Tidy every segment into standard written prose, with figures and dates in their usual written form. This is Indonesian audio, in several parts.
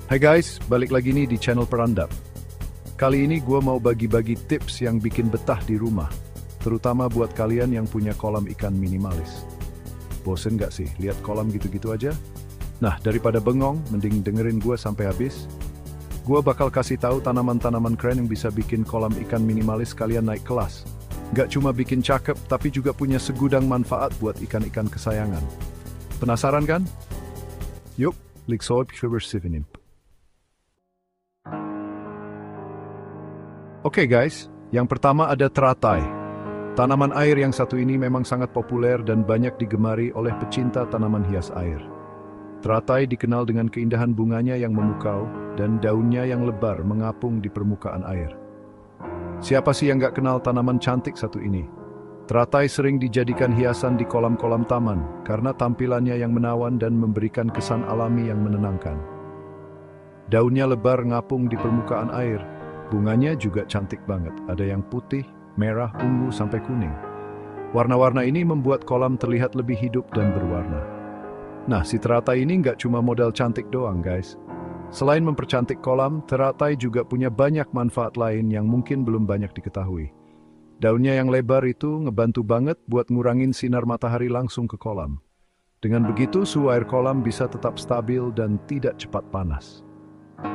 Hai guys, balik lagi nih di channel Perandap. Kali ini gue mau bagi-bagi tips yang bikin betah di rumah, terutama buat kalian yang punya kolam ikan minimalis. Bosen gak sih lihat kolam gitu-gitu aja? Nah, daripada bengong, mending dengerin gue sampai habis. Gue bakal kasih tahu tanaman-tanaman keren yang bisa bikin kolam ikan minimalis kalian naik kelas. Gak cuma bikin cakep, tapi juga punya segudang manfaat buat ikan-ikan kesayangan. Penasaran kan? Yuk, liksoib bersivinin. Oke guys, yang pertama ada teratai. Tanaman air yang satu ini memang sangat populer dan banyak digemari oleh pecinta tanaman hias air. Teratai dikenal dengan keindahan bunganya yang memukau dan daunnya yang lebar mengapung di permukaan air. Siapa sih yang gak kenal tanaman cantik satu ini? Teratai sering dijadikan hiasan di kolam-kolam taman karena tampilannya yang menawan dan memberikan kesan alami yang menenangkan. Daunnya lebar ngapung di permukaan air. Bunganya juga cantik banget, ada yang putih, merah, ungu, sampai kuning. Warna-warna ini membuat kolam terlihat lebih hidup dan berwarna. Nah, si teratai ini nggak cuma modal cantik doang guys. Selain mempercantik kolam, teratai juga punya banyak manfaat lain yang mungkin belum banyak diketahui. Daunnya yang lebar itu ngebantu banget buat ngurangin sinar matahari langsung ke kolam. Dengan begitu, suhu air kolam bisa tetap stabil dan tidak cepat panas.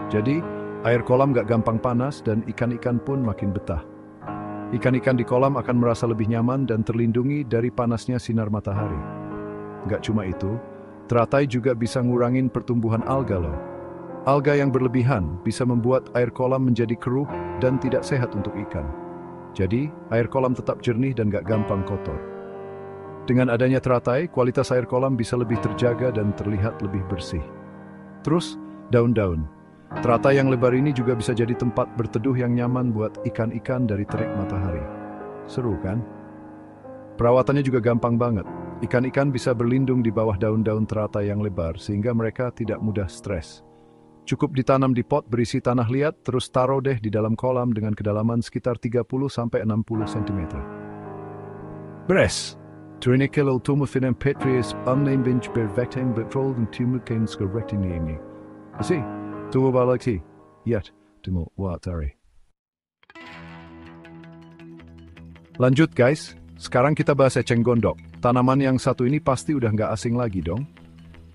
Jadi, air kolam gak gampang panas dan ikan-ikan pun makin betah. Ikan-ikan di kolam akan merasa lebih nyaman dan terlindungi dari panasnya sinar matahari. Gak cuma itu, teratai juga bisa ngurangin pertumbuhan alga loh. Alga yang berlebihan bisa membuat air kolam menjadi keruh dan tidak sehat untuk ikan. Jadi, air kolam tetap jernih dan gak gampang kotor. Dengan adanya teratai, kualitas air kolam bisa lebih terjaga dan terlihat lebih bersih. Terus, daun-daun. Teratai yang lebar ini juga bisa jadi tempat berteduh yang nyaman buat ikan-ikan dari terik matahari. Seru kan? Perawatannya juga gampang banget. Ikan-ikan bisa berlindung di bawah daun-daun teratai yang lebar sehingga mereka tidak mudah stres. Cukup ditanam di pot berisi tanah liat, terus taruh deh di dalam kolam dengan kedalaman sekitar 30-60 cm. Beres! Trinikel ultumofinem petrius unnamed bervecting betrol dan tumukens correcting ini. Kasih? Tunggu balik sih. Yat, tunggu watari. Lanjut guys, sekarang kita bahas eceng gondok. Tanaman yang satu ini pasti udah nggak asing lagi dong.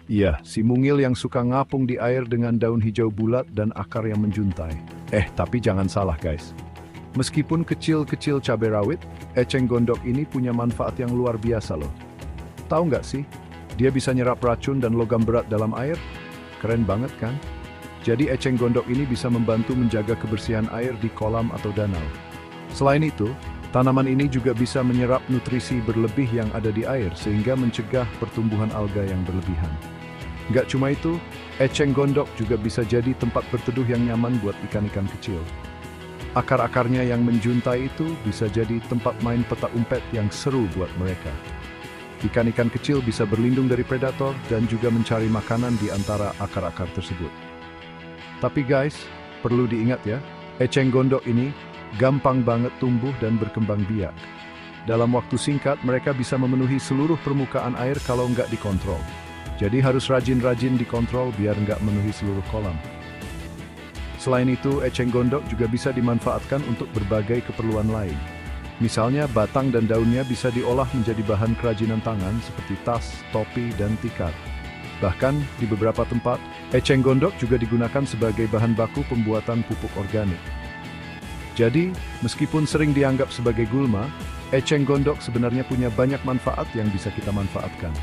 Iya, si mungil yang suka ngapung di air dengan daun hijau bulat dan akar yang menjuntai. Tapi jangan salah guys. Meskipun kecil-kecil cabai rawit, eceng gondok ini punya manfaat yang luar biasa loh. Tahu nggak sih? Dia bisa nyerap racun dan logam berat dalam air. Keren banget kan? Jadi eceng gondok ini bisa membantu menjaga kebersihan air di kolam atau danau. Selain itu, tanaman ini juga bisa menyerap nutrisi berlebih yang ada di air sehingga mencegah pertumbuhan alga yang berlebihan. Nggak cuma itu, eceng gondok juga bisa jadi tempat berteduh yang nyaman buat ikan-ikan kecil. Akar-akarnya yang menjuntai itu bisa jadi tempat main petak umpet yang seru buat mereka. Ikan-ikan kecil bisa berlindung dari predator dan juga mencari makanan di antara akar-akar tersebut. Tapi guys, perlu diingat ya, eceng gondok ini gampang banget tumbuh dan berkembang biak. Dalam waktu singkat, mereka bisa memenuhi seluruh permukaan air kalau nggak dikontrol. Jadi harus rajin-rajin dikontrol biar nggak memenuhi seluruh kolam. Selain itu, eceng gondok juga bisa dimanfaatkan untuk berbagai keperluan lain. Misalnya, batang dan daunnya bisa diolah menjadi bahan kerajinan tangan seperti tas, topi, dan tikar. Bahkan, di beberapa tempat, eceng gondok juga digunakan sebagai bahan baku pembuatan pupuk organik. Jadi, meskipun sering dianggap sebagai gulma, eceng gondok sebenarnya punya banyak manfaat yang bisa kita manfaatkan.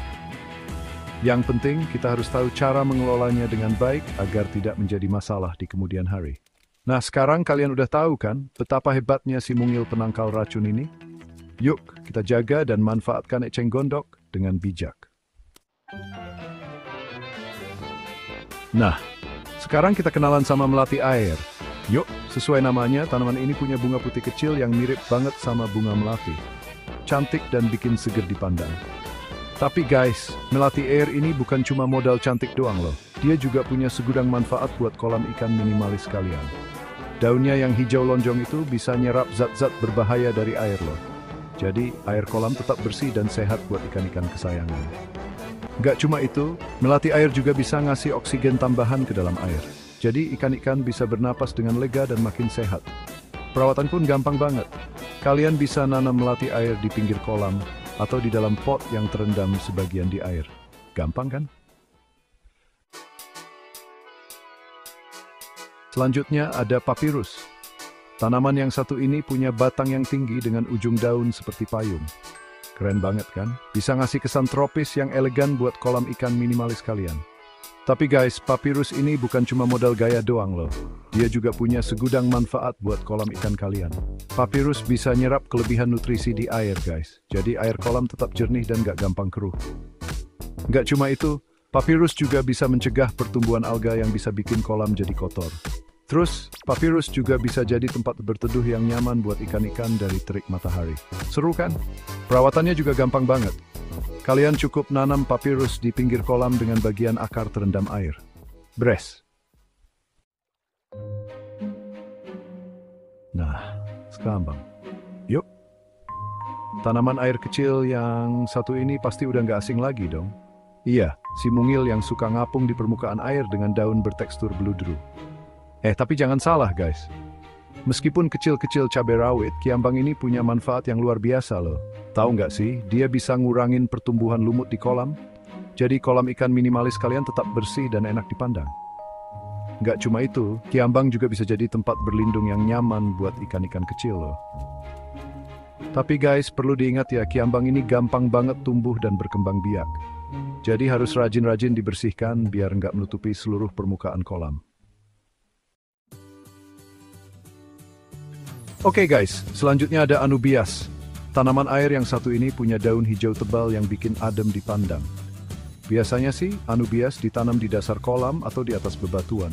Yang penting, kita harus tahu cara mengelolanya dengan baik agar tidak menjadi masalah di kemudian hari. Nah, sekarang kalian udah tahu kan betapa hebatnya si mungil penangkal racun ini? Yuk, kita jaga dan manfaatkan eceng gondok dengan bijak. Nah, sekarang kita kenalan sama melati air. Yuk, sesuai namanya, tanaman ini punya bunga putih kecil yang mirip banget sama bunga melati. Cantik dan bikin seger dipandang. Tapi guys, melati air ini bukan cuma modal cantik doang loh. Dia juga punya segudang manfaat buat kolam ikan minimalis kalian. Daunnya yang hijau lonjong itu bisa nyerap zat-zat berbahaya dari air loh. Jadi, air kolam tetap bersih dan sehat buat ikan-ikan kesayangan. Gak cuma itu, melati air juga bisa ngasih oksigen tambahan ke dalam air. Jadi ikan-ikan bisa bernapas dengan lega dan makin sehat. Perawatan pun gampang banget. Kalian bisa nanam melati air di pinggir kolam atau di dalam pot yang terendam sebagian di air. Gampang kan? Selanjutnya ada papirus. Tanaman yang satu ini punya batang yang tinggi dengan ujung daun seperti payung. Keren banget kan? Bisa ngasih kesan tropis yang elegan buat kolam ikan minimalis kalian. Tapi guys, papirus ini bukan cuma modal gaya doang loh. Dia juga punya segudang manfaat buat kolam ikan kalian. Papirus bisa nyerap kelebihan nutrisi di air guys. Jadi air kolam tetap jernih dan gak gampang keruh. Gak cuma itu, papirus juga bisa mencegah pertumbuhan alga yang bisa bikin kolam jadi kotor. Terus, papirus juga bisa jadi tempat berteduh yang nyaman buat ikan-ikan dari terik matahari. Seru kan? Perawatannya juga gampang banget. Kalian cukup nanam papirus di pinggir kolam dengan bagian akar terendam air. Beres. Nah, sekarang yuk. Tanaman air kecil yang satu ini pasti udah nggak asing lagi dong. Iya, si mungil yang suka ngapung di permukaan air dengan daun bertekstur beludru. Tapi jangan salah guys. Meskipun kecil-kecil cabai rawit, kiambang ini punya manfaat yang luar biasa loh. Tahu nggak sih, dia bisa ngurangin pertumbuhan lumut di kolam. Jadi kolam ikan minimalis kalian tetap bersih dan enak dipandang. Nggak cuma itu, kiambang juga bisa jadi tempat berlindung yang nyaman buat ikan-ikan kecil loh. Tapi guys, perlu diingat ya, kiambang ini gampang banget tumbuh dan berkembang biak. Jadi harus rajin-rajin dibersihkan biar nggak menutupi seluruh permukaan kolam. Oke guys, selanjutnya ada anubias. Tanaman air yang satu ini punya daun hijau tebal yang bikin adem dipandang. Biasanya sih, anubias ditanam di dasar kolam atau di atas bebatuan.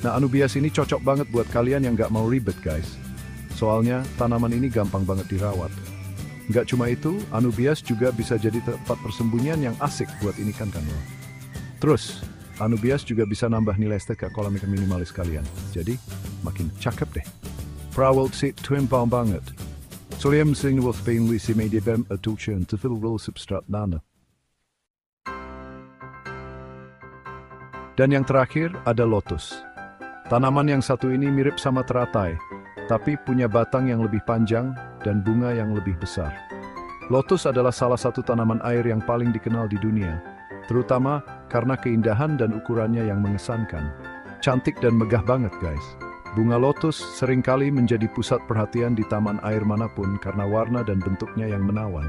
Nah, anubias ini cocok banget buat kalian yang nggak mau ribet guys. Soalnya, tanaman ini gampang banget dirawat. Nggak cuma itu, anubias juga bisa jadi tempat persembunyian yang asik buat ikan kan loh. Terus, anubias juga bisa nambah nilai estetika kolam ikan minimalis kalian. Jadi, makin cakep deh. Prawalt sit twimbang banget. Solium sing wolf pain lisi media bem atulchen to fill roll substrat nana. Dan yang terakhir ada lotus. Tanaman yang satu ini mirip sama teratai, tapi punya batang yang lebih panjang dan bunga yang lebih besar. Lotus adalah salah satu tanaman air yang paling dikenal di dunia, terutama karena keindahan dan ukurannya yang mengesankan. Cantik dan megah banget guys. Bunga lotus seringkali menjadi pusat perhatian di taman air manapun karena warna dan bentuknya yang menawan.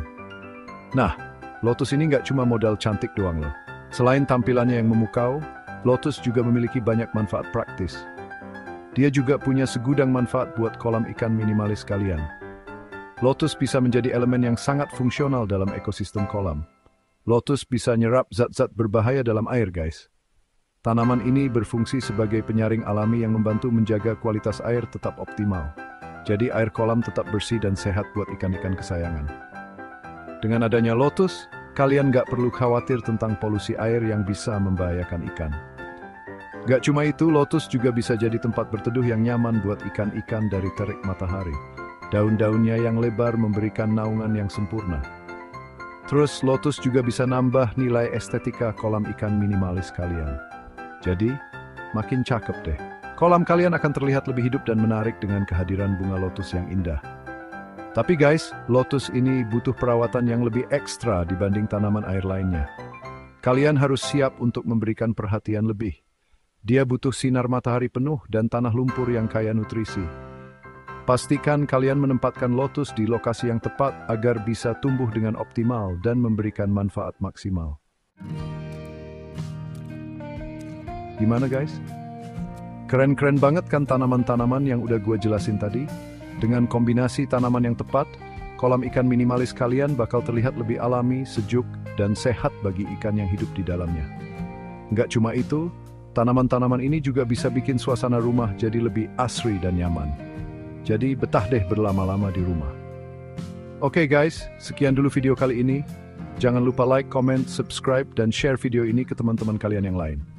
Nah, lotus ini nggak cuma modal cantik doang loh. Selain tampilannya yang memukau, lotus juga memiliki banyak manfaat praktis. Dia juga punya segudang manfaat buat kolam ikan minimalis kalian. Lotus bisa menjadi elemen yang sangat fungsional dalam ekosistem kolam. Lotus bisa nyerap zat-zat berbahaya dalam air guys. Tanaman ini berfungsi sebagai penyaring alami yang membantu menjaga kualitas air tetap optimal. Jadi air kolam tetap bersih dan sehat buat ikan-ikan kesayangan. Dengan adanya lotus, kalian nggak perlu khawatir tentang polusi air yang bisa membahayakan ikan. Gak cuma itu, lotus juga bisa jadi tempat berteduh yang nyaman buat ikan-ikan dari terik matahari. Daun-daunnya yang lebar memberikan naungan yang sempurna. Terus, lotus juga bisa nambah nilai estetika kolam ikan minimalis kalian. Jadi, makin cakep deh. Kolam kalian akan terlihat lebih hidup dan menarik dengan kehadiran bunga lotus yang indah. Tapi guys, lotus ini butuh perawatan yang lebih ekstra dibanding tanaman air lainnya. Kalian harus siap untuk memberikan perhatian lebih. Dia butuh sinar matahari penuh dan tanah lumpur yang kaya nutrisi. Pastikan kalian menempatkan lotus di lokasi yang tepat agar bisa tumbuh dengan optimal dan memberikan manfaat maksimal. Gimana guys? Keren-keren banget kan tanaman-tanaman yang udah gue jelasin tadi? Dengan kombinasi tanaman yang tepat, kolam ikan minimalis kalian bakal terlihat lebih alami, sejuk, dan sehat bagi ikan yang hidup di dalamnya. Nggak cuma itu, tanaman-tanaman ini juga bisa bikin suasana rumah jadi lebih asri dan nyaman. Jadi betah deh berlama-lama di rumah. Oke guys, sekian dulu video kali ini. Jangan lupa like, comment, subscribe, dan share video ini ke teman-teman kalian yang lain.